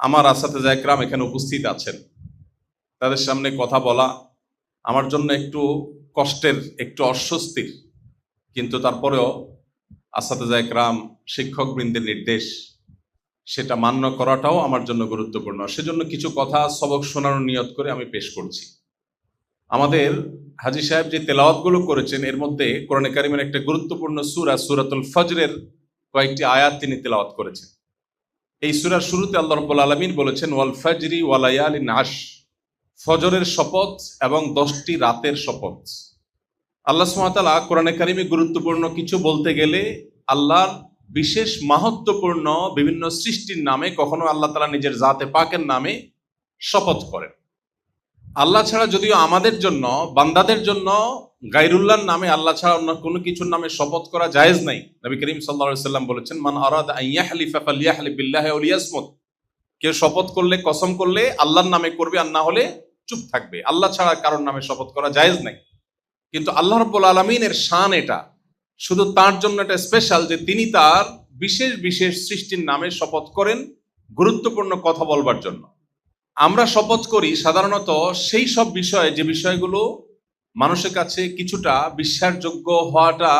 আমার আসাতেজা একরাম এখানে উপস্থিত আছেন, তাদের সামনে কথা বলা আমার জন্য একটু কষ্টের, একটু অস্বস্তির, কিন্তু তারপরেও আসাতেজা একরাম শিক্ষকবৃন্দের নির্দেশ, সেটা মান্য করাটাও আমার জন্য গুরুত্বপূর্ণ। সেজন্য কিছু কথা সবক শোনানোর নিয়ত করে আমি পেশ করছি। আমাদের হাজী সাহেব যে তেলাওয়াতগুলো করেছেন, এর মধ্যে কোরআনে কারিমের একটা গুরুত্বপূর্ণ সূরা সূরাতুল ফজরের কয়েকটি আয়াত তিনি তেলাওয়াত করেছেন। এই সূরার শুরুতে আল্লাহ রাব্বুল আলামিন বলেছেন, ওয়াল ফাজরি ওয়া লায়ালিন আশ, ফজরের শপথ এবং 10টি রাতের শপথ। আল্লাহ সুবহানাহু ওয়া তাআলা কোরআনে কারিমে গুরুত্বপূর্ণ কিছু বলতে গেলে আল্লাহর বিশেষ মাহাত্ম্যপূর্ণ বিভিন্ন সৃষ্টির নামে, কখনো আল্লাহ তাআলা নিজের জাতে পাকের নামে শপথ করেন। আল্লাহ ছাড়া যদিও আমাদের জন্য, বান্দাদের জন্য গায়রুল্লাহর নামে, আল্লাহ ছাড়া অন্য কোনো কিছুর নামে শপথ করা জায়েজ নাই। নবী করিম সাল্লাল্লাহু আলাইহি ওয়াসাল্লাম বলেছেন, মান আরাদা আন ইয়াহলিফা ফালইয়াহলিফ বিল্লাহি আও লিয়াসমুত। কেউ শপথ করলে, কসম করলে আল্লাহর নামে করবে, আর না হলে চুপ থাকবে। আল্লাহ ছাড়া কারোর নামে শপথ করা জায়েজ নাই। কিন্তু আল্লাহ রাব্বুল আলামিনের শান এটা, শুধু তার জন্য এটা স্পেশাল যে তিনি তার বিশেষ বিশেষ সৃষ্টির নামে শপথ করেন গুরুত্বপূর্ণ কথা বলবার জন্য। আমরা শপথ করি সাধারণত সেই সব বিষয়ে যে বিষয়গুলো মানুষের কাছে কিছুটা বিশ্বাসযোগ্য হওয়াটা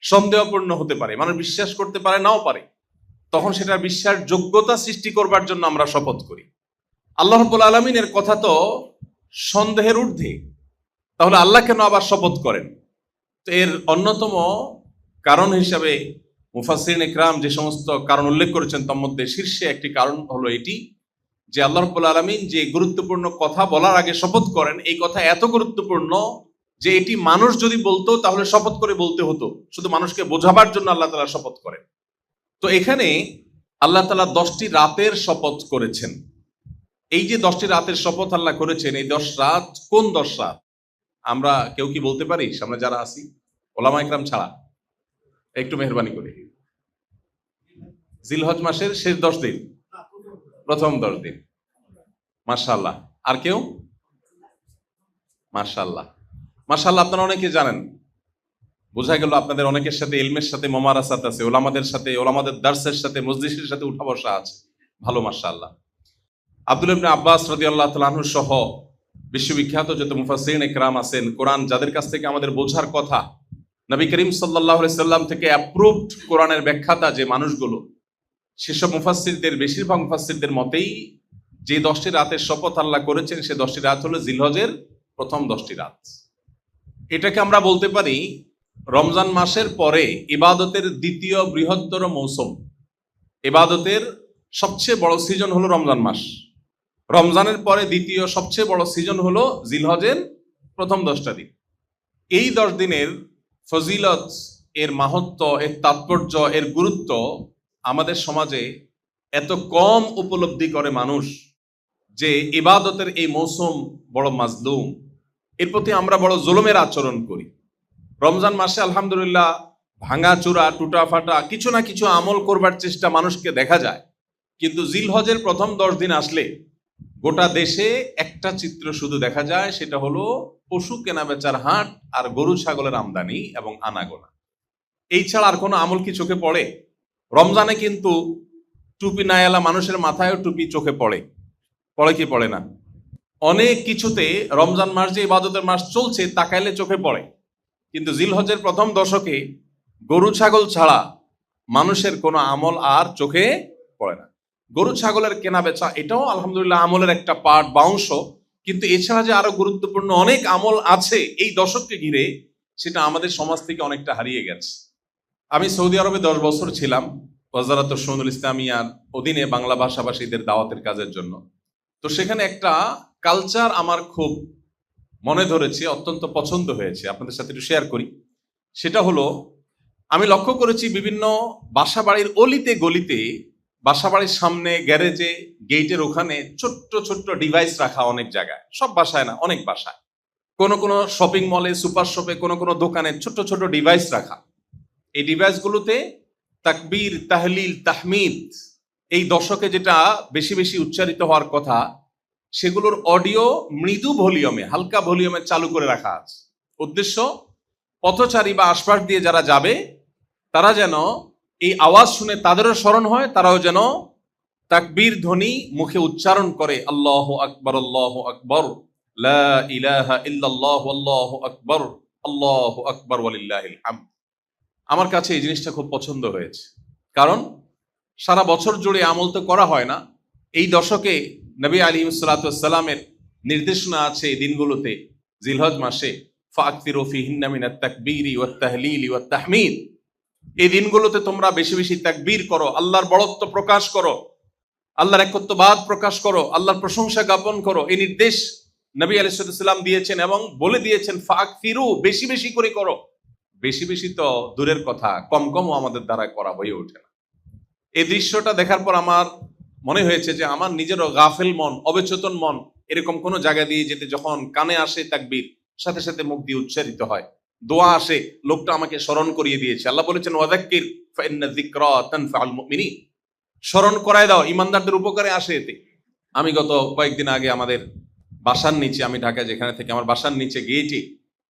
সন্দেহপূর্ণ হতে পারে, মানুষ বিশ্বাস করতে পারে, নাও পারে। তখন সেটার বিশ্বাসযোগ্যতা সৃষ্টি করবার জন্য আমরা শপথ করি। আল্লাহ রাব্বুল আলামিনের কথা তো সন্দেহের ঊর্ধ্বে, তাহলে আল্লাহ কেন আবার শপথ করেন? তো এর অন্যতম কারণ হিসাবে মুফাসসিরিন ইকরাম যে সমস্ত কারণ উল্লেখ করেছেন, তার মধ্যে শীর্ষে একটি কারণ হলো এটি যে আল্লাহ রাব্বুল আলামিন যে গুরুত্বপূর্ণ কথা বলার আগে শপথ করেন, এই কথা এত গুরুত্বপূর্ণ যে এটি মানুষ যদি বলতো তাহলে শপথ করে বলতে হতো, শুধু মানুষকে বোঝাবার জন্য আল্লাহ তাআলা শপথ করেন। তো এখানে আল্লাহ তাআলা 10টি রাতের শপথ করেছেন। এই যে 10টি রাতের শপথ আল্লাহ করেছেন, এই 10 রাত কোন 10 রাত? আমরা কেউ কি বলতে পারি? সামনে যারা আছি ওলামা ইকরাম ছাড়া একটু মেহরবানি করে। জিলহজ মাসের শেষ 10 দিন, প্রথম 10 দিন। মাশাআল্লাহ। আর কেউ? মাশাআল্লাহ, মাশাআল্লাহ। আপনারা অনেকে জানেন, বোঝা গেল আপনাদের অনেকের সাথে ইলমের সাথে মোমারাসাত আছে, ওলামাদের সাথে, ওলামাদের দার্সের সাথে, মজলিসের সাথে উঠা বসা আছে। ভালো, মাশাআল্লাহ। আব্দুল্লাহ ইবনে আব্বাস রাদিয়াল্লাহু তাআলা আনহু সহ বিশ্ববিখ্যাত যত মুফাসসিরিন ইকরাম আছেন, কোরআন যাদের কাছ থেকে আমাদের বোঝার কথা, নবী করিম সাল্লাল্লাহু আলাইহি সাল্লাম থেকে অ্যাপ্রুভড কোরআনের ব্যাখ্যাতা যে মানুষগুলো, সেসব মুফাসসিরদের, বেশিরভাগ মুফাসসিরদের মতেই যে 10টি রাতের শপথ আল্লাহ করেছেন, সে 10টি রাত হলো জিলহজের প্রথম 10টি রাত। এটাকে আমরা বলতে পারি রমজান মাসের পরে ইবাদতের দ্বিতীয় বৃহত্তর মৌসুম। ইবাদতের সবচেয়ে বড় সিজন হলো রমজান মাস। রমজানের পরে দ্বিতীয় সবচেয়ে বড় সিজন হলো জিলহজের প্রথম 10টা দিন। এই 10 দিনের ফজিলত, এর মাহাত্ম্য, এর তাৎপর্য, এর গুরুত্ব আমাদের সমাজে এত কম উপলব্ধি করে মানুষ যে ইবাদতের এই মৌসুম বড় মাজলুম, এর প্রতি আমরা বড় জুলুমের আচরণ করি। রমজান মাসে আলহামদুলিল্লাহ ভাঙাচোরা, টুটা ফাটা কিছু না কিছু আমল করবার চেষ্টা মানুষকে দেখা যায়, কিন্তু জিলহজের প্রথম 10 দিন আসলে গোটা দেশে একটা চিত্র শুধু দেখা যায়, সেটা হলো পশু কেনা বেচার হাট আর গরু ছাগলের আমদানি এবং আনাগোনা। এই ছাড়া আর কোনো আমল কি চোখে পড়ে? রমজানে কিন্তু টুপি নায়ালা মানুষের মাথায়ও টুপি চোখে পড়ে, পড়ে কি পড়ে না? অনেক কিছুতে রমজান মাস যে ইবাদতের মাস চলছে, তাকাইলে চোখে পড়ে। কিন্তু জিলহজের প্রথম দশকে গরু ছাগল ছাড়া মানুষের কোনো আমল আর চোখে পড়ে না। গরু ছাগলের কেনা বেচা এটাও আলহামদুলিল্লাহ আমলের একটা পার্ট বা অংশ, কিন্তু এছাড়া যে আরো গুরুত্বপূর্ণ অনেক আমল আছে এই দশককে ঘিরে, সেটা আমাদের সমাজ থেকে অনেকটা হারিয়ে গেছে। আমি সৌদি আরবে 10 বছর ছিলাম ওয়াজারাত শুনুল ইসলামিয়ার অধীনে বাংলা ভাষাভাষীদের দাওয়াতের কাজের জন্য। তো সেখানে একটা কালচার আমার খুব মনে ধরেছে, অত্যন্ত পছন্দ হয়েছে, আপনাদের সাথে একটু শেয়ার করি। সেটা হলো, আমি লক্ষ্য করেছি বিভিন্ন বাসা বাড়ির অলিতে গলিতে, বাসা বাড়ির সামনে, গ্যারেজে, গেটের ওখানে ছোট্ট ছোট্ট ডিভাইস রাখা অনেক জায়গায়, সব বাসায় না, অনেক বাসায়, কোনো কোনো শপিং মলে, সুপার শপে, কোনো কোনো দোকানে ছোট্ট ছোট্ট ডিভাইস রাখা। এই ডিভাইসগুলোতে তাকবীর, তাহলিল, তাহমিদ, এই দশকে যেটা বেশি বেশি উচ্চারিত হওয়ার কথা, সেগুলোর অডিও মৃদু ভলিউমে, হালকা ভলিউমে চালু করে রাখা আছে। উদ্দেশ্য, পথচারী বা আশপাশ দিয়ে যারা যাবে তারা যেন এই আওয়াজ শুনে তাদেরও স্মরণ হয়, তারাও যেন তাকবীর ধ্বনি মুখে উচ্চারণ করে আল্লাহু আকবার, আল্লাহু আকবার, লা ইলাহা ইল্লাল্লাহু, আল্লাহু আকবার, আল্লাহু আকবার ওয়ালিল্লাহিল হামদ। আমার কাছে এই জিনিসটা খুব পছন্দ হয়েছে, কারণ সারা বছর জুড়ে আমল তো করা হয় না। এই দশকে নবী আলাইহিস সালাতু ওয়াস সালামের নির্দেশনা আছে এই দিনগুলোতে, জিলহজ মাসে, ফাকতিরু ফিহিন্না মিনাত তাকবীরি ওয়াত তাহলিলি ওয়াত তাহমিদ, এই দিনগুলোতে তোমরা বেশি বেশি তাকবীর করো, আল্লাহর বড়ত্ব প্রকাশ করো, আল্লাহর একত্ববাদ প্রকাশ করো, আল্লাহর প্রশংসা জ্ঞাপন করো। এই নির্দেশ নবী আলাইহিস সালাম দিয়েছেন এবং বলে দিয়েছেন ফাকতিরু, বেশি বেশি করে করো। বেশি বেশি তো দূরের কথা, কম কমও আমাদের দ্বারা করা হয়ে ওঠে না। এই দৃশ্যটা দেখার পর আমার মনে হয়েছে যে আমার নিজেরও গাফেল মন, অবচেতন মন এরকম কোন জায়গা দিয়ে যেতে, যখন কানে আসে তাকবীর, সাথে সাথে মুখ দিয়ে উচ্চারিত হয়, দোয়া আসে, লোকটা আমাকে স্মরণ করিয়ে দিয়েছে। আল্লাহ বলেছেন ওয়াযাক্কির ফাইন্না যিকরা তানফাউল মুমিনিন, স্মরণ করায় দাও, ইমানদারদের উপকারে আসে এতে। আমি গত কয়েকদিন আগে আমাদের বাসার নিচে, আমি ঢাকা যেখানে থেকে, আমার বাসার নিচে গেটে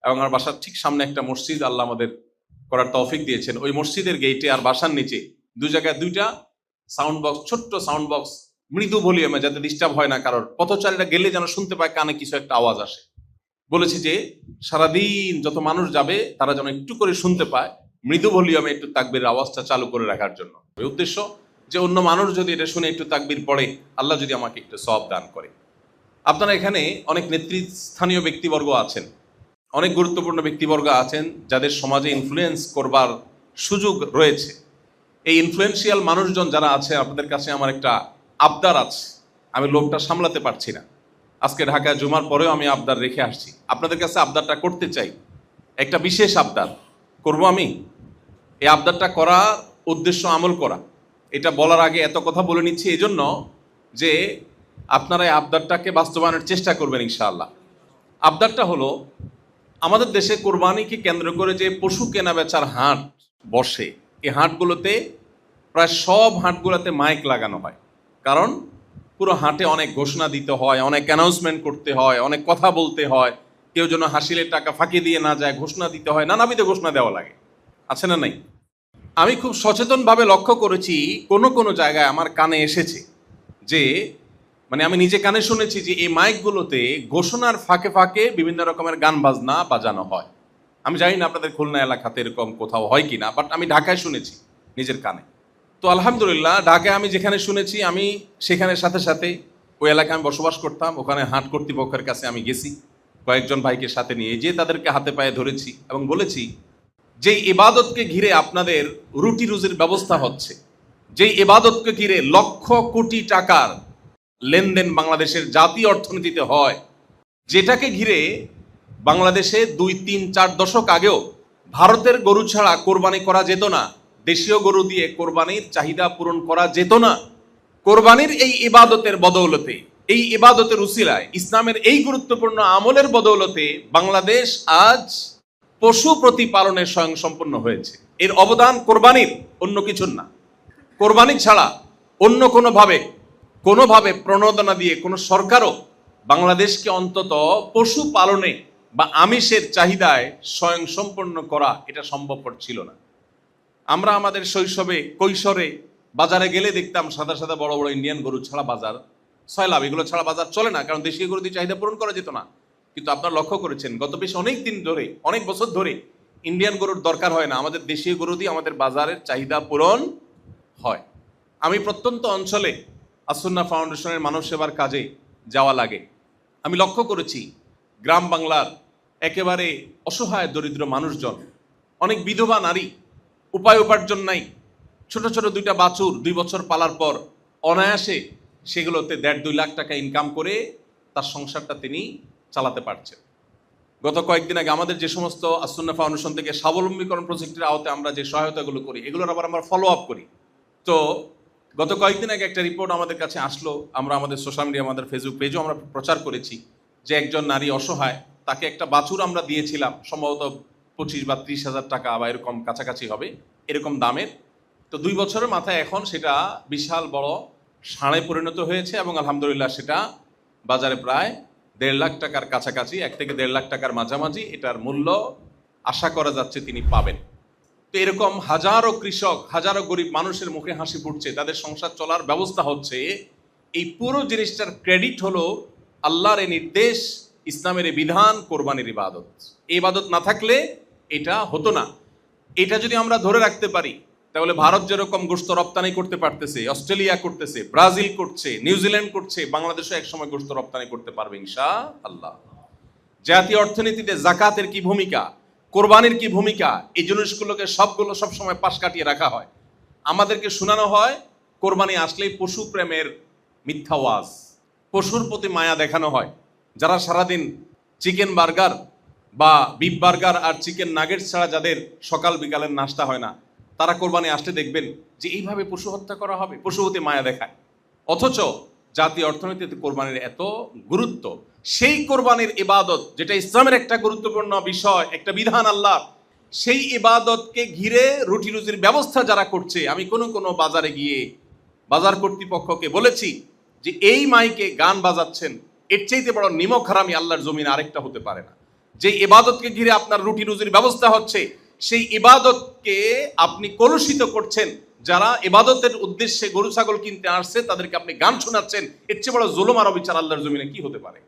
এবং আমার বাসার ঠিক সামনে একটা মসজিদ আল্লাহ আমাদের করার তৌফিক দিয়েছেন, ওই মসজিদের গেটে আর বাসার নিচে দুই জায়গায় দুইটা সাউন্ড বক্স, ছোট্ট সাউন্ড বক্স, মৃদু ভলিউমে, যাতে ডিস্টার্ব হয় না কারোর, পথচারীরা গেলে যেন শুনতে পায় কানে কিছু একটা আওয়াজ আসে। বলেছি যে সারাদিন যত মানুষ যাবে তারা যেন একটু করে শুনতে পায়, মৃদু ভলিউমে একটু তাকবীরের আওয়াজটা চালু করে রাখার জন্য। ওই উদ্দেশ্য যে অন্য মানুষ যদি এটা শুনে একটু তাকবীর পড়ে, আল্লাহ যদি আমাকে একটু সওয়াব দান করে। আপনারা এখানে অনেক নেতৃস্থানীয় ব্যক্তিবর্গ আছেন, অনেক গুরুত্বপূর্ণ ব্যক্তিবর্গ আছেন যাদের সমাজে ইনফ্লুয়েন্স করবার সুযোগ রয়েছে। এই ইনফ্লুয়েন্সিয়াল মানুষজন যারা আছে, আপনাদের কাছে আমার একটা আবদার আছে, আমি লোকটা সামলাতে পারছি না। আজকে ঢাকা জুমার পরেও আমি আবদার রেখে আসছি, আপনাদের কাছে আবদারটা করতে চাই, একটা বিশেষ আবদার করব আমি। এই আবদারটা করার উদ্দেশ্য আমল করা। এটা বলার আগে এত কথা বলে নিচ্ছি এই জন্য যে আপনারা এই আবদারটাকে বাস্তবায়নের চেষ্টা করবেন ইনশাআল্লাহ। আবদারটা হলো, আমাদের দেশে কোরবানিকে কেন্দ্র করে যে পশু কেনা বেচার হাট বসে, এই হাটগুলোতে প্রায় সব হাটগুলোতে মাইক লাগানো হয়, কারণ পুরো হাটে অনেক ঘোষণা দিতে হয়, অনেক অ্যানাউন্সমেন্ট করতে হয়, অনেক কথা বলতে হয়, কেউ যেন হাসিলের টাকা ফাঁকি দিয়ে না যায়, ঘোষণা দিতে হয়, নানাবিধ ঘোষণা দেওয়া লাগে, আছে না নাই? আমি খুব সচেতনভাবে লক্ষ্য করেছি, কোন কোন জায়গায় আমার কানে এসেছে যে, মানে আমি নিজে কানে শুনেছি যে এই মাইকগুলোতে ঘোষণার ফাঁকে ফাঁকে বিভিন্ন রকমের গান বাজনা বাজানো হয়। আমি জানি না আপনাদের খুলনা এলাকাতে এরকম কোথাও হয় কিনা, বাট আমি ঢাকায় শুনেছি নিজের কানে। তো আলহামদুলিল্লাহ, ঢাকায় আমি যেখানে শুনেছি, আমি সেখানে সাথে সাথে ওই এলাকায় আমি বসবাস করতাম, ওখানে হাট কর্তৃপক্ষের কাছে আমি গেছি, কয়েকজন ভাইকে সাথে নিয়ে যে তাদেরকে হাতে পায়ে ধরেছি এবং বলেছি, যেই ইবাদতকে ঘিরে আপনাদের রুটি রুজির ব্যবস্থা হচ্ছে, যেই ইবাদতকে ঘিরে লক্ষ কোটি টাকার লেনদেন বাংলাদেশের জাতীয় অর্থনীতিতে হয়, যেটাকে ঘিরে বাংলাদেশে 2-3-4 দশক আগেও ভারতের গরু ছাড়া কোরবানি করা যেত না, দেশীয় গরু দিয়ে কোরবানির চাহিদা পূরণ করা যেত না। কোরবানির এই ইবাদতের বদৌলতে, এই ইবাদতের উসিলায়, ইসলামের এই গুরুত্বপূর্ণ আমলের বদৌলতে বাংলাদেশ আজ পশু প্রতিপালনের স্বয়ংসম্পন্ন হয়েছে। এর অবদান কোরবানির, অন্য কিছুর না। কোরবানি ছাড়া অন্য কোনোভাবে প্রণোদনা দিয়ে কোনো সরকারও বাংলাদেশকে অন্তত পশু পালনে বা আমিষের চাহিদায় স্বয়ংসম্পন্ন করা এটা সম্ভবপর ছিল না। আমরা আমাদের শৈশবে কৈশোরে বাজারে গেলে দেখতাম সাদা সাদা বড় বড় ইন্ডিয়ান গরু ছাড়া বাজার, সয়লাভ, এগুলো ছাড়া বাজার চলে না, কারণ দেশীয় গরু দিয়ে চাহিদা পূরণ করা যেত না। কিন্তু আপনারা লক্ষ্য করেছেন, গত বেশ অনেক দিন ধরে, অনেক বছর ধরে ইন্ডিয়ান গরুর দরকার হয় না, আমাদের দেশীয় গরু দিয়ে আমাদের বাজারের চাহিদা পূরণ হয়। আমি প্রত্যন্ত অঞ্চলে আসুন্না ফাউন্ডেশনের মানব সেবার কাজে যাওয়া লাগে, আমি লক্ষ্য করেছি গ্রাম বাংলার একেবারে অসহায় দরিদ্র মানুষজন, অনেক বিধবা নারী, উপায় উপার্জন নাই, ছোট ছোট 2টা বাছুর 2 বছর পালার পর অনায়াসে সেগুলোতে 1.5-2 লাখ টাকা ইনকাম করে তার সংসারটা তিনি চালাতে পারছেন। গত কয়েকদিন আগে আমাদের যে সমস্ত আসুন্না ফাউন্ডেশন থেকে স্বাবলম্বীকরণ প্রজেক্টের আওতায় আমরা যে সহায়তাগুলো করি, এগুলোর আবার আমরা ফলো আপ করি। তো গত কয়েকদিন আগে একটা রিপোর্ট আমাদের কাছে আসলো, আমরা আমাদের সোশ্যাল মিডিয়া, আমাদের ফেসবুক পেজও আমরা প্রচার করেছি, যে একজন নারী অসহায়, তাকে একটা বাছুর আমরা দিয়েছিলাম, সম্ভবত 25 বা 30 হাজার টাকা বা এরকম কাছাকাছি হবে, এরকম দামের। তো 2 বছরের মাথায় এখন সেটা বিশাল বড় ষাঁড়ে পরিণত হয়েছে এবং আলহামদুলিল্লাহ সেটা বাজারে প্রায় 1.5 লাখ টাকার কাছাকাছি, 1 থেকে 1.5 লাখ টাকার মাঝামাঝি এটার মূল্য আশা করা যাচ্ছে তিনি পাবেন। তো এরকম হাজারো কৃষক, হাজারো গরিব মানুষের মুখে হাসি ফুটছে, তাদের সংসার চলার ব্যবস্থা হচ্ছে। এই পুরো জিনিসটার ক্রেডিট হলো আল্লাহর এই নির্দেশ, ইসলামের এই বিধান, কোরবানির ইবাদত। এই ইবাদত না থাকলে এটা হতো না। এটা যদি আমরা ধরে রাখতে পারি, তাহলে ভারত যেরকম গোশত রপ্তানি করতে পারতেছে, অস্ট্রেলিয়া করতেছে, ব্রাজিল করছে, নিউজিল্যান্ড করছে, বাংলাদেশও একসময় গোশত রপ্তানি করতে পারবে ইনশাআল্লাহ। জাতীয় অর্থনীতিতে জাকাতের কি ভূমিকা, কোরবানির কি ভূমিকা, এই জিনিসগুলোকে সবগুলো সবসময় পাশ কাটিয়ে রাখা হয়। আমাদেরকে শোনানো হয় কোরবানি আসলেই পশু প্রেমের মিথ্যা ওয়াজ, পশুর প্রতি মায়া দেখানো হয়। যারা সারাদিন চিকেন বার্গার বা বিফ বার্গার আর চিকেন নাগেটস ছাড়া যাদের সকাল বিকালের নাস্তা হয় না, তারা কোরবানি আসলে দেখবেন যে এইভাবে পশু হত্যা করা হবে, পশু হতে মায়া দেখায়। অথচ জাতীয় অর্থনীতিতে কোরবানির এত গুরুত্ব, সেই কোরবানির ইবাদত যেটা ইসলামের একটা গুরুত্বপূর্ণ বিষয়, একটা বিধান আল্লাহ, সেই ইবাদতকে ঘিরে রুটি রুজির ব্যবস্থা যারা করছে, আমি কোনো বাজারে গিয়ে বাজার কর্তৃপক্ষকে বলেছি যে এই মাইকে গান বাজাচ্ছেন, এর চাইতে বড় নিমক হারামি আল্লাহর জমিনে আরেকটা হতে পারে না। যে ইবাদতকে ঘিরে আপনার রুটি রুজির ব্যবস্থা হচ্ছে, সেই ইবাদতকে আপনি কলুষিত করছেন। যারা ইবাদতের উদ্দেশ্যে গরু ছাগল কিনতে আসছে তাদেরকে আপনি গান শোনাচ্ছেন, এর চেয়ে বড় জুলুম আর অবিচার আল্লাহর জমিনে কি হতে পারে?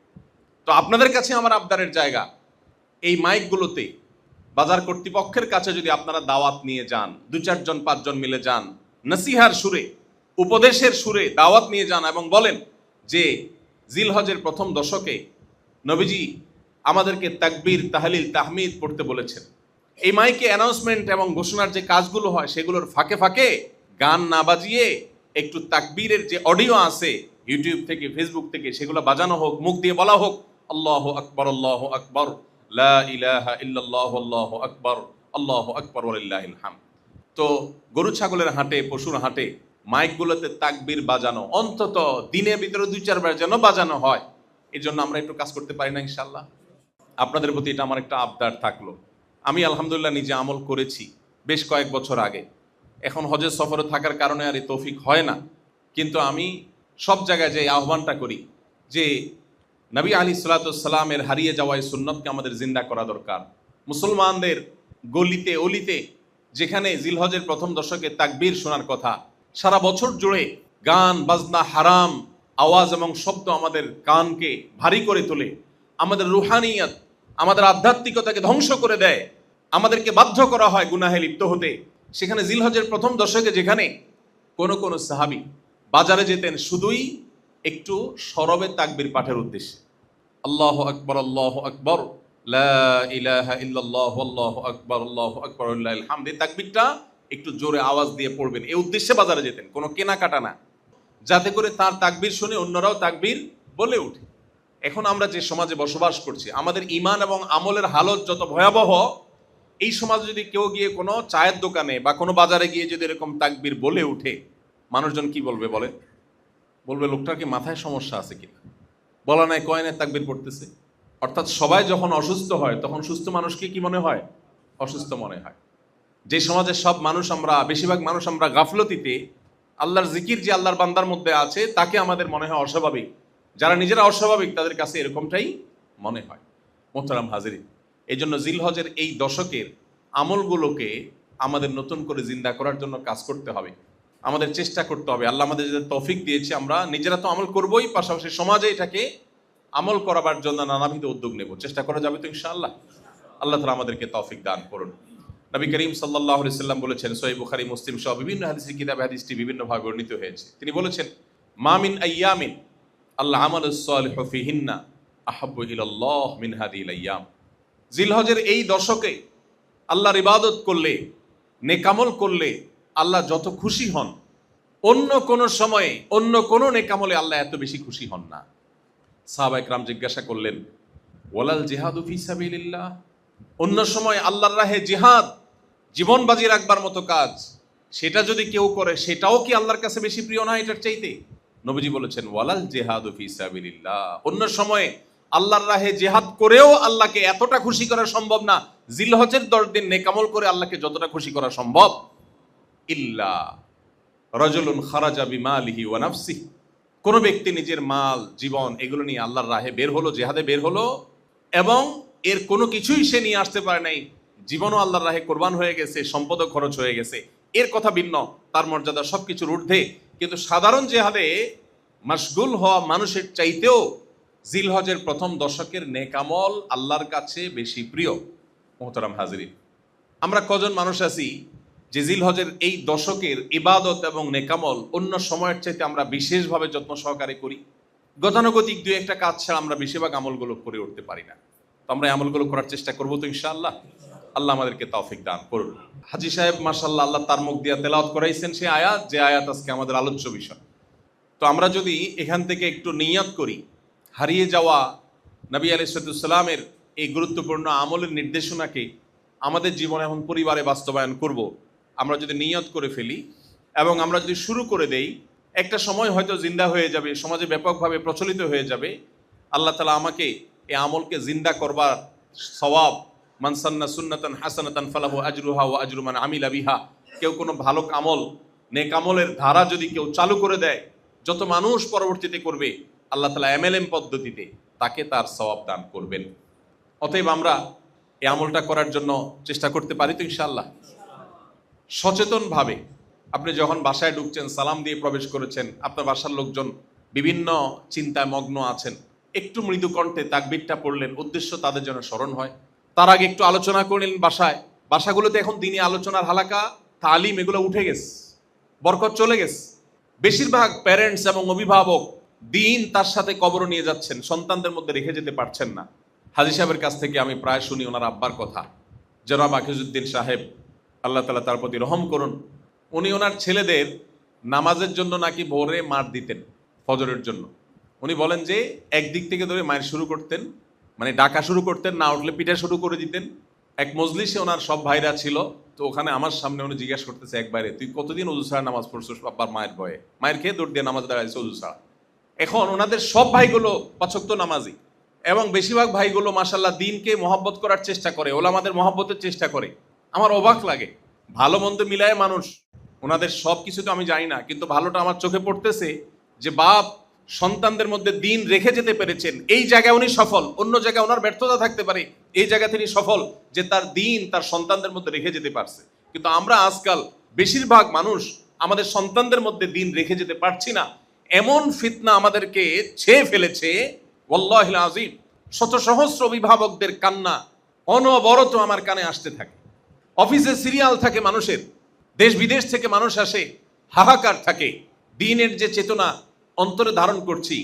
তো আপনাদের কাছে আমার আবদারের জায়গা, এই মাইকগুলোতে বাজার কর্তৃপক্ষের কাছে যদি আপনারা দাওয়াত নিয়ে যান, 2-4 জন 5 জন মিলে যান, নসিহার সুরে, উপদেশের সুরে দাওয়াত নিয়ে যান এবং বলেন যে জিলহজের প্রথম দশকে নবীজি আমাদেরকে তাকবীর, তাহলিল, তাহমিদ পড়তে বলেছেন। এই মাইকে অ্যানাউন্সমেন্ট এবং ঘোষণার যে কাজগুলো হয় সেগুলোর ফাঁকে ফাঁকে গান না বাজিয়ে একটু তাকবীরের যে অডিও আছে ইউটিউব থেকে, ফেসবুক থেকে, সেগুলো বাজানো হোক, মুখ দিয়ে বলা হোক আল্লাহু আকবার, আল্লাহু আকবার, লা ইলাহা ইল্লাল্লাহ, আল্লাহু আকবার, আল্লাহু আকবার ওয়ালিল্লাহিল হামদ। তো গরু ছাগলের হাটে, পশুর হাটে মাইকগুলোতে তাকবীর বাজানো অন্তত দিনের ভিতরে 2-4 বার যেন বাজানো হয়। এর জন্য আমরা একটু কাজ করতে পারি না ইনশাআল্লাহ? আপনাদের প্রতি এটা আমার একটা আবদার থাকলো। আমি আলহামদুলিল্লাহ নিজে আমল করেছি বেশ কয়েক বছর আগে। এখন হজের সফরে থাকার কারণে আর এই তৌফিক হয় না, কিন্তু আমি সব জায়গায় যে আহ্বানটা করি যে নবী আলী সাল্লামের হারিয়ে যাওয়া এই সুন্নতকে আমাদের জিন্দা করা দরকার। মুসলমানদের গলিতে অলিতে যেখানে জিলহজের প্রথম দশকে তাকবীর শোনার কথা, সারা বছর জুড়ে গান বাজনা, হারাম আওয়াজ এবং শব্দ আমাদের কানকে ভারী করে তোলে, আমাদের রুহানিয়ত, আমাদের আধ্যাত্মিকতাকে ধ্বংস করে দেয়, আমাদেরকে বাধ্য করা হয় গুনাহে লিপ্ত হতে। সেখানে জিলহজের প্রথম দশকে যেখানে কোন সাহাবী বাজারে যেতেন শুধুই একটু সরবে তাকবীর পাঠের উদ্দেশ্যে, আল্লাহু আকবার, আল্লাহু আকবার, লা ইলাহা ইল্লাল্লাহ, আল্লাহু আকবার, আল্লাহু আকবার ওয়ালিল্লাহিল হামদ, এই তাকবীরটা একটু জোরে আওয়াজ দিয়ে পড়বেন, এই উদ্দেশ্যে বাজারে যেতেন, কোনো কেনাকাটা না, যাতে করে তার তাকবীর শুনে অন্যরাও তাকবীর বলে উঠে। এখন আমরা যে সমাজে বসবাস করছি, আমাদের ঈমান এবং আমলের হালত যত ভয়াবহ, এই সমাজে যদি কেউ গিয়ে কোনো চায়ের দোকানে বা কোনো বাজারে গিয়ে যদি এরকম তাকবীর বলে উঠে, মানুষজন কি বলবে বলে? বলবে লোকটার কি মাথায় সমস্যা আছে কিনা, বলা নাই কয় নাই তাকবীর পড়তেছে। অর্থাৎ সবাই যখন অসুস্থ হয় তখন সুস্থ মানুষকে কি মনে হয়? অসুস্থ মনে হয়। যে সমাজের সব মানুষ আমরা, বেশিরভাগ মানুষ আমরা গাফলতিতে, আল্লাহর জিকির যে আল্লাহর বান্দার মধ্যে আছে তাকে আমাদের মনে হয় অস্বাভাবিক। যারা নিজেরা অস্বাভাবিক তাদের কাছে এরকমটাই মনে হয়। মোহতারাম হাজিরিন, এই জন্য জিলহজের এই দশকের আমলগুলোকে আমাদের নতুন করে জিন্দা করার জন্য কাজ করতে হবে, আমাদের চেষ্টা করতে হবে। আল্লাহ আমাদের যে তৌফিক দিয়েছে, আমরা নিজেরা তো আমল করবোই, পাশাপাশি সমাজে এটাকে আমল করাবার জন্য নানাবিধ উদ্যোগ নেব। চেষ্টা করা যাবে তো ইনশাআল্লাহ? আল্লাহ তাআলা আমাদেরকে তৌফিক দান করুন। নবী করিম সাল্লাল্লাহু আলাইহি সাল্লাম বলেছেন, সহিহ বুখারী, মুসলিম সহ বিভিন্ন হাদিসের কিতাবে হাদিসটি বিভিন্নভাবে বর্ণিত হয়েছে। তিনি বলেছেন, মা মিন আইয়ামিন আল আমালুস সালিহু ফিহিন্না আহাব্বু ইলাল্লাহ মিন হাদিহিল আইয়াম। জিলহজের এই দশকে আল্লাহর ইবাদত করলে, নেকামল করলে আল্লাহ যত খুশি হন, অন্য কোন সময়ে অন্য কোন নেকামলে আল্লাহ এত বেশি খুশি হন না। সাহাবায়ে কেরাম জিজ্ঞাসা করলেন, ওয়ালাল জিহাদু ফি সাবিলিল্লাহ, অন্য সময় আল্লাহর রাহে জিহাদ, জীবন বাজি রাখবার মতো কাজ, সেটা যদি কেউ করে সেটাও কি আল্লাহর কাছে বেশি প্রিয় না এটার চাইতে? নবীজি বলেছেন, ওয়ালাল জিহাদু ফি সাবিলিল্লাহ, অন্য সময় আল্লাহর রাহে জিহাদ করেও আল্লাহকে এতটা খুশি করা সম্ভব না জিলহজের 10 দিন নেকামল করে আল্লাহকে যতটা খুশি করা সম্ভব। ইল্লা রাজুলুন খারাজা বিমালিহি ওয়া নাফসিহি, কোন ব্যক্তি নিজের মাল, জীবন এগুলো নিয়ে আল্লাহর রাহে বের হলো, জিহাদে বের হলো, এবং এর কোনো কিছুই সে নিয়ে আসতে পারে নাই জীবনও আল্লাহর রাহে কোরবান হয়ে গেছে, সম্পদও খরচ হয়ে গেছে, এর কথা ভিন্ন, তার মর্যাদা সবকিছুর ঊর্ধ্বে। কিন্তু সাধারণ জেহাদে মাশগুল হওয়া মানুষের চাইতেও জিলহজের প্রথম দশকের নেকামল আল্লাহর কাছে বেশি প্রিয়। মোহতারাম হাজিরিন, আমরা কজন মানুষ আছি যে জিলহজের এই দশকের ইবাদত এবং নেকামল অন্য সময়ের চাইতে আমরা বিশেষভাবে যত্ন সহকারে করি? গতানুগতিক দুই একটা কাজ ছাড়া আমরা বেশিরভাগ আমলগুলো করে উঠতে পারি না। তো আমরা এই আমলগুলো করার চেষ্টা করবো তো ইনশাআল্লাহ। আল্লাহ আমাদেরকে তৌফিক দান করুন। হাজী সাহেব মাশাআল্লাহ, আল্লাহ তার মুখ দিয়ে তেলাওয়াত করাইছেন সেই আয়াত, যে আয়াত আজকে আমাদের আলোচ্য বিষয়। তো আমরা যদি এখান থেকে একটু নিয়াত করি, হারিয়ে যাওয়া নবী আলাইহিস সালামের এই গুরুত্বপূর্ণ আমলের নির্দেশনাকে আমাদের জীবনে এখন পরিবারে বাস্তবায়ন করব, আমরা যদি নিয়ত করে ফেলি এবং আমরা যদি শুরু করে দেই, একটা সময় হয়তো জিন্দা হয়ে যাবে, সমাজে ব্যাপকভাবে প্রচলিত হয়ে যাবে। আল্লাহ তাআলা আমাকে এই আমলকে জিন্দা করবার সওয়াব, মান সান্না সুন্নাতান হাসানাতান ফালাহু আজরুহা ওয়া আজরু মান আমিলা বিহা, কেউ কোনো ভালো আমল, নেক আমলের ধারা যদি কেউ চালু করে দেয়, যত মানুষ পরবর্তীতে করবে আল্লাহ তাআলা এমএলএম পদ্ধতিতে তাকে তার সওয়াব দান করবেন। অতএব আমরা এই আমলটা করার জন্য চেষ্টা করতে পারি তো ইনশাআল্লাহ। সচেতনভাবে আপনি যখন বাসায় ঢুকছেন, সালাম দিয়ে প্রবেশ করেছেন, আপনার বাসার লোকজন বিভিন্ন চিন্তায় মগ্ন আছেন, একটু মৃদু কণ্ঠে তাকবীরটা পড়লেন, উদ্দেশ্য তাদের জন্য স্মরণ হয়। তার আগে একটু আলোচনা করলেন বাসাগুলোতে এখন দিনী আলোচনার হালাকা, তালিম এগুলো উঠে গেছে, বরকত চলে গেছে। বেশিরভাগ প্যারেন্টস এবং অভিভাবক দিন তার সাথে কবর নিয়ে যাচ্ছেন, সন্তানদের মধ্যে রেখে যেতে পারছেন না। হাজী সাহেবের কাছ থেকে আমি প্রায় শুনি ওনার আব্বার কথা, জনাব আকিজউদ্দিন সাহেব, আল্লাহ তাআলা তার প্রতি রহম করুন। উনি ওনার ছেলেদের নামাজের জন্য নাকি ভোরে মার দিতেন, ফজরের জন্য। উনি বলেন যে একদিক থেকে ধরে মায়ের শুরু করতেন, মানে ডাকা শুরু করতেন, না উঠলে পিঠা শুরু করে দিতেন। এক মজলিসে ওনার সব ভাইরা ছিল, তো ওখানে আমার সামনে উনি জিজ্ঞাসা করতেছে একবারে, তুই কতদিন অজু ছাড়া নামাজ পড়ছিস বাবার মায়ের ভয়ে? মায়ের খেয়ে দৌড় দিয়ে নামাজ দাঁড়াইছে অজু ছাড়া। এখন ওনাদের সব ভাইগুলো পাঁচ ওয়াক্ত নামাজি এবং বেশিরভাগ ভাইগুলো মাশাআল্লাহ দিনকে মহব্বত করার চেষ্টা করে, ওলামাদের মহব্বতের চেষ্টা করে। আমার অবাক লাগে, ভালো মন্দ মিলায় মানুষ, ওনাদের সব কিছু তো আমি জানি না, কিন্তু ভালোটা আমার চোখে পড়তেছে যে বাপ সন্তানদের মধ্যে দিন রেখে যেতে পেরেছেন, এই জায়গায় উনি সফল। অন্য জায়গায় ওনার ব্যর্থতা থাকতে পারে, এই জায়গায় তিনি সফল যে তার দিন তার সন্তানদের মধ্যে রেখে যেতে পারছে। কিন্তু আমরা আজকাল বেশিরভাগ মানুষ আমাদের সন্তানদের মধ্যে দিন রেখে যেতে পারছি না। এমন ফিতনা আমাদেরকে ছেয়ে ফেলেছে, ওয়াল্লাহিল আযীম, শত সহস্র অভিভাবকদের কান্না অনবরত আমার কানে আসতে থাকে। অফিসে সিরিয়াল থাকে মানুষের, দেশ বিদেশ থেকে মানুষ আসে, হাহাকার থাকে। দিনের যে চেতনা অন্তরে ধারণ করছি,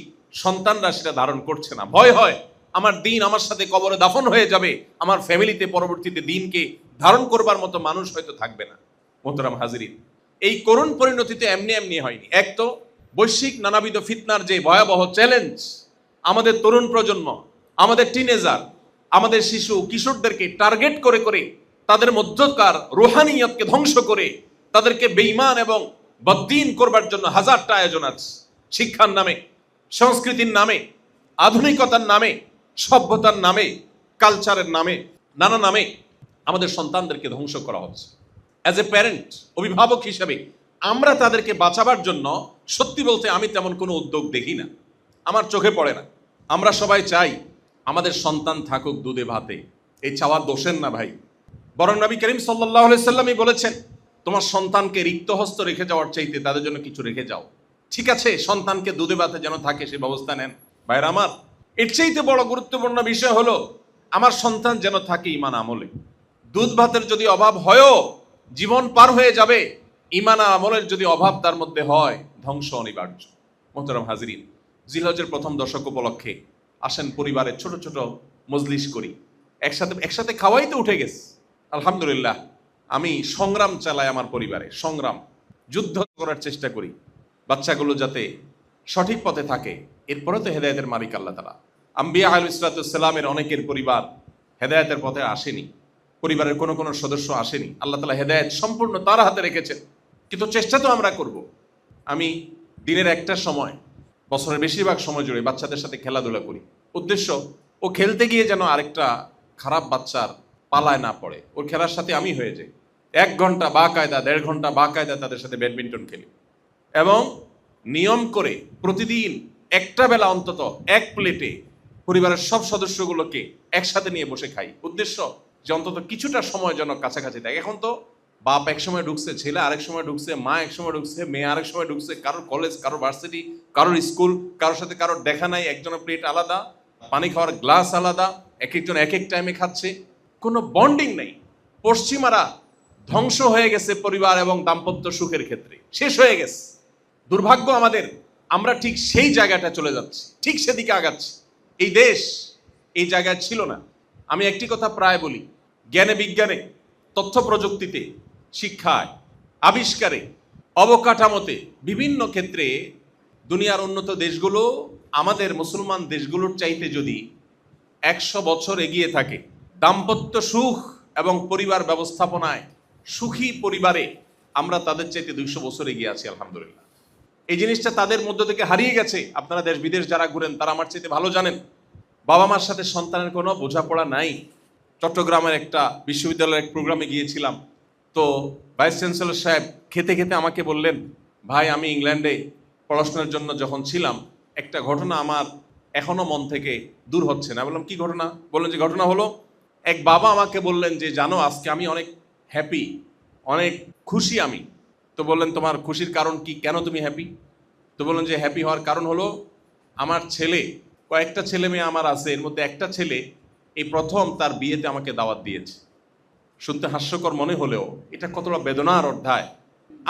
সন্তানরা সেটা ধারণ করছে না। ভয় হয় আমার দিন আমার সাথে কবরে দাফন হয়ে যাবে, আমার ফ্যামিলিতে পরবর্তীতে দিনকে ধারণ করবার মতো মানুষ হয়তো থাকবে না। মোহতারাম হাজিরিন, এই করুণ পরিণতিতে এমনি এমনি হয়নি। এক তো বৈশ্বিক নানাবিধ ফিতনার যে ভয়াবহ চ্যালেঞ্জ, আমাদের তরুণ প্রজন্ম, আমাদের টিনেজার, আমাদের শিশু কিশোরদেরকে টার্গেট করে করে তাদের মধ্যকার রুহানিয়তকে ধ্বংস করে তাদেরকে বেঈমান এবং বদ্দিন করবার জন্য হাজারটা আয়োজন আছে। শিক্ষার নামে, সংস্কৃতির নামে, আধুনিকতার নামে, সভ্যতার নামে, কালচারের নামে, নানা নামে আমাদের সন্তানদেরকে ধ্বংস করা হচ্ছে। অ্যাজ এ প্যারেন্ট, অভিভাবক হিসেবে আমরা তাদেরকে বাঁচাবার জন্য সত্যি বলতে আমি তেমন কোনো উদ্যোগ দেখি না, আমার চোখে পড়ে না। আমরা সবাই চাই আমাদের সন্তান থাকুক দুধে ভাতে, এই চাওয়া দোষের না ভাই। বরং নবী করিম সাল্লাল্লাহু আলাইহি সাল্লামই বলেছেন, তোমার সন্তানকে রিক্ত হস্ত রেখে যাওয়ার চাইতে তাদের জন্য কিছু রেখে যাও। ঠিক আছে, সন্তানকে দুধে ভাতে যেন থাকে সে ব্যবস্থা নেন। ভাইরা আমার, এর চাইতে বড় গুরুত্বপূর্ণ বিষয় হলো আমার সন্তান যেন থাকে ঈমান আমলে। দুধ ভাতের যদি অভাব হয়ও জীবন পার হয়ে যাবে, ঈমান আমলের যদি অভাব তার মধ্যে হয় ধ্বংস অনিবার্য। মোহতারাম হাজিরিন, জিলহজের প্রথম দশক উপলক্ষে আসেন পরিবারের ছোট ছোট মজলিস করি, একসাথে খাওয়াই তো উঠে গেছে। আলহামদুলিল্লাহ, আমি সংগ্রাম চালাই আমার পরিবারে, সংগ্রাম, যুদ্ধ করার চেষ্টা করি বাচ্চাগুলো যাতে সঠিক পথে থাকে। এরপরে তো হেদায়েতের মালিক আল্লাহ তাআলা। আম্বিয়া আলাইহিস সালামের অনেকের পরিবার হেদায়েতের পথে আসেনি, পরিবারের কোনো কোনো সদস্য আসেনি। আল্লাহ তাআলা হেদায়েত সম্পূর্ণ তার হাতে রেখেছেন, কিন্তু চেষ্টা তো আমরা করব। আমি দিনের একটা সময়, বছরের বেশিরভাগ সময় জুড়ে বাচ্চাদের সাথে খেলাধুলা করি। উদ্দেশ্য, ও খেলতে গিয়ে যেন আরেকটা খারাপ বাচ্চার পালায় না পড়ে, ওর খেলার সাথে আমি হয়ে যাই। 1 ঘন্টা বা কায়দা, 1.5 ঘন্টা বা কায়দা তাদের সাথে ব্যাডমিন্টন খেলি এবং নিয়ম করে প্রতিদিন একটা বেলা অন্তত এক প্লেটে পরিবারের সব সদস্যগুলোকে একসাথে নিয়ে বসে খাই। উদ্দেশ্য, যে অন্তত কিছুটা সময় যেন কাছাকাছি থাকে। এখন তো বাপ এক সময় ঢুকছে, ছেলে আরেক সময় ঢুকছে, মা এক সময় ঢুকছে, মেয়ে আরেক সময় ঢুকছে, কারোর কলেজ, কারোর ভার্সিটি, কারোর স্কুল, কারোর সাথে কারোর দেখা নাই, একজনের প্লেট আলাদা, পানি খাওয়ার গ্লাস আলাদা, এক একজন এক এক টাইমে খাচ্ছে, কোনো বন্ডিং নেই। পশ্চিমারা ধ্বংস হয়ে গেছে পরিবার এবং দাম্পত্য সুখের ক্ষেত্রে, শেষ হয়ে গেছে। দুর্ভাগ্য আমাদের, আমরা ঠিক সেই জায়গাটা চলে যাচ্ছি, ঠিক সেদিকে আগাচ্ছি। এই দেশ এই জায়গায় ছিল না। আমি একটি কথা প্রায় বলি, জ্ঞানে বিজ্ঞানে, তথ্য প্রযুক্তিতে, শিক্ষায়, আবিষ্কারে, অবকাঠামোতে, বিভিন্ন ক্ষেত্রে দুনিয়ার উন্নত দেশগুলো আমাদের মুসলমান দেশগুলোর চাইতে যদি 100 বছর এগিয়ে থাকে, দাম্পত্য সুখ এবং পরিবার ব্যবস্থাপনায়, সুখী পরিবারে আমরা তাদের চাইতে 200 বছর এগিয়ে আছি আলহামদুলিল্লাহ। এই জিনিসটা তাদের মধ্য থেকে হারিয়ে গেছে। আপনারা দেশ বিদেশ যারা ঘুরেন তারা আমার চাইতে ভালো জানেন, বাবা মার সাথে সন্তানের কোনো বোঝাপড়া নাই। চট্টগ্রামের একটা বিশ্ববিদ্যালয়ের এক প্রোগ্রামে গিয়েছিলাম, তো ভাইস চ্যান্সেলর সাহেব খেতে খেতে আমাকে বললেন, ভাই আমি ইংল্যান্ডে পড়াশোনার জন্য যখন ছিলাম, একটা ঘটনা আমার এখনো মন থেকে দূর হচ্ছে না। বললাম কি ঘটনা? বললেন যে ঘটনা হলো, এক বাবা আমাকে বললেন যে জানো আজকে আমি অনেক হ্যাপি, অনেক খুশি আমি। তো বললেন তোমার খুশির কারণ কি, কেন তুমি হ্যাপি? তো বললেন যে হ্যাপি হওয়ার কারণ হলো আমার ছেলে, কয়েকটা ছেলে মেয়ে আমার আছে, এর মধ্যে একটা ছেলে এই প্রথম তার বিয়েতে আমাকে দাওয়াত দিয়েছে। শুনতে হাস্যকর মনে হলেও এটা কতটা বেদনার অধ্যায়।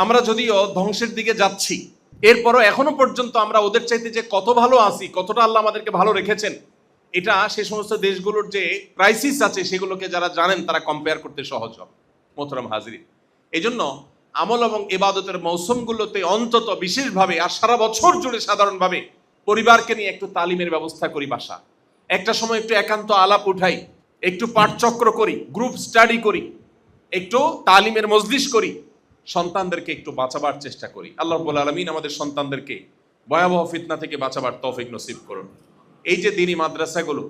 আমরা যদিও ধ্বংসের দিকে যাচ্ছি, এরপরও এখনো পর্যন্ত আমরা ওদের চাইতে যে কত ভালো আছি, কতটা আল্লাহ আমাদেরকে ভালো রেখেছেন, এটা সে সমস্ত দেশগুলোর যে ক্রাইসিস আছে সেগুলোকে যারা জানেন তারা কম্পেয়ার করতে সহজ হবে। মোহতারাম হাজিরিন, এই জন্য আমল এবং ইবাদতের মৌসুমগুলোতে অন্তত বিশেষভাবে আর সারা বছর জুড়ে সাধারণভাবে পরিবারকে নিয়ে একটু তালিমের ব্যবস্থা করি। বাসা একটা সময় একটু একান্ত আলাপ উঠাই, একটু পাঠচক্র করি, গ্রুপ স্টাডি করি, একটু তালিমের মজলিস করি, সন্তানদেরকে একটু বাঁচাবার চেষ্টা করি। আল্লাহ রাব্বুল আলামিন আমাদের সন্তানদেরকে ভয়াবহ ফিতনা থেকে বাঁচাবার তৌফিক নসিব করুন। এই যে দ্বীনি মাদ্রাসাগুলো,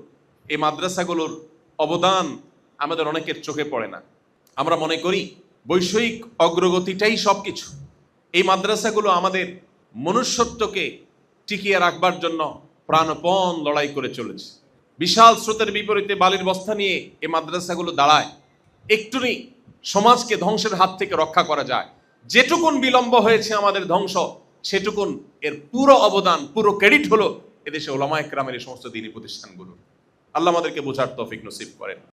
এই মাদ্রাসাগুলোর অবদান আমাদের অনেকের চোখে পড়ে না। আমরা মনে করি বৈষয়িক অগ্রগতিটাই সবকিছু। এই মাদ্রাসাগুলো আমাদের মনুষ্যত্বকে টিকিয়ে রাখবার জন্য প্রাণপণ লড়াই করে চলেছে। বিশাল স্রোতের বিপরীতে বালির বস্তা নিয়ে এই মাদ্রাসাগুলো দাঁড়ায়। একটুনি সমাজকে ধ্বংসের হাত থেকে রক্ষা করা যায়। যেটুকুন বিলম্ব হয়েছে আমাদের ধ্বংস, সেটুকুন এর পুরো অবদান, পুরো ক্রেডিট হলো এদেশে ওলামা একরামের এই সমস্ত দ্বীনি প্রতিষ্ঠানগুলো। আল্লাহ আমাদেরকে বোঝার তৌফিক নসিব করেন।